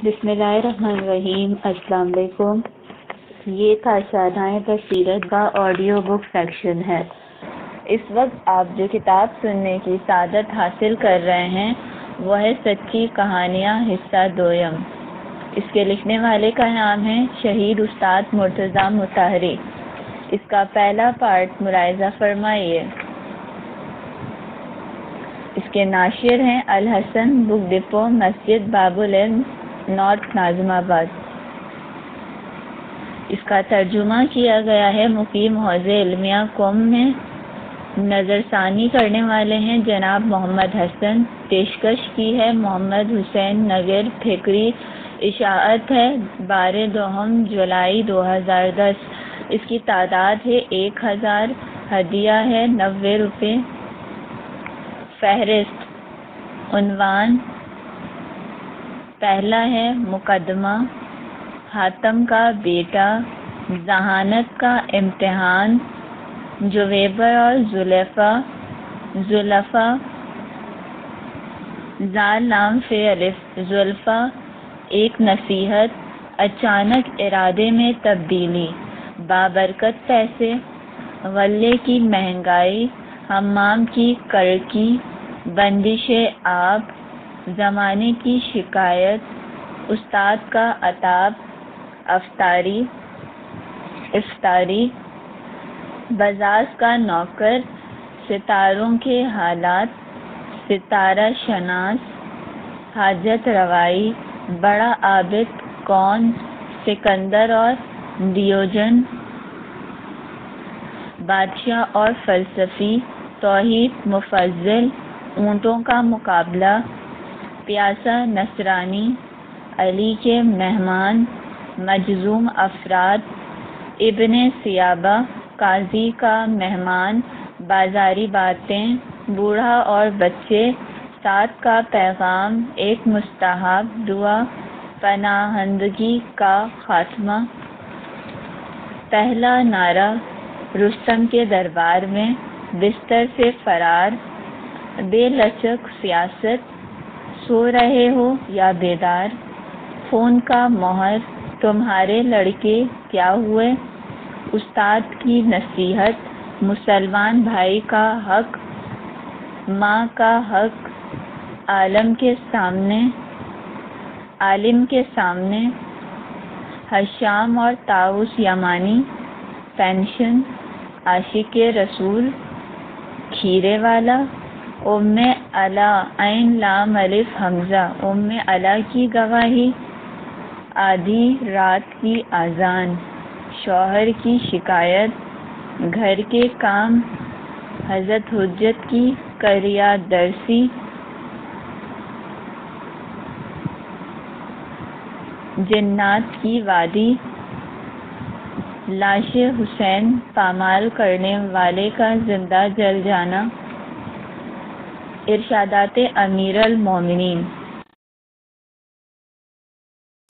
بسم اللہ الرحمن الرحیم۔ السلام علیکم۔ یہ تھا شاہراہیں بصیرت کا آڈیو بک سیکشن ہے۔ اس وقت آپ جو کتاب سننے کی سعادت حاصل کر رہے ہیں وہ ہے سچی کہانیاں حصہ دوم۔ اس کے لکھنے والے کا نام ہے شہید استاد مرتضیٰ مطہری۔ اس کا پہلا پارٹ ملاحظہ فرمائیے۔ اس کے ناشر ہیں الحسن بک ڈپو، مسجد باب العلم، نارتھ ناظم آباد۔ اس کا ترجمہ کیا گیا ہے مقیم حوزہ علمیہ قم میں۔ نظر ثانی کرنے والے ہیں جناب محمد حسن۔ پیشکش کی ہے محمد حسین نگر پھیکری۔ اشاعت ہے 12 جولائی 2010۔ اس کی تعداد ہے 1000۔ ہدیہ ہے 90 روپے۔ فہرست عنوان پہلا ہے مقدمہ، حاتم کا بیٹا، ذہانت کا امتحان، جویبر اور زلفا زال لام فے الف، زلفا ایک نصیحت، اچانک ارادے میں تبدیلی، بابرکت پیسے، غلے کی مہنگائی، حمام کی کڑکی، بندش آب، زمانے کی شکایت، استاد کا عتاب، افطاری، بزاز کا نوکر، ستاروں کے حالات، ستارہ شناس، حاجت روائی، بڑا عابد کون، سکندر اور ڈیوجن، بادشاہ اور فلسفی، توحید مفضل، اونٹوں کا مقابلہ، پیاسا نصرانی، علی کے مہمان، مجذوم افراد، ابن سیابہ، قاضی کا مہمان، بازاری باتیں، بوڑھا اور بچے، ساتھ کا پیغام، ایک مستحب دعا، پناہندگی کا خاتمہ، پہلا نعرہ، رستم کے دربار میں، بستر سے فرار، بے لچک سیاست، سو رہے ہو یا بیدار، فون کا مہر، تمہارے لڑکے کیا ہوئے، استاد کی نصیحت، مسلمان بھائی کا حق، ماں کا حق، عالم کے سامنے، حشام اور طاؤس یمانی، پینشن، عاشق رسول، کھیرے والا، ام علا عین لام الف حمزہ، ام علا کی گواہی، آدھی رات کی اذان، شوہر کی شکایت، گھر کے کام، حضرت حجت کی قریہ درسی، جنات کی وادی، لاش حسین پامال کرنے والے کا زندہ جل جانا، ارشادات امیر المومنین۔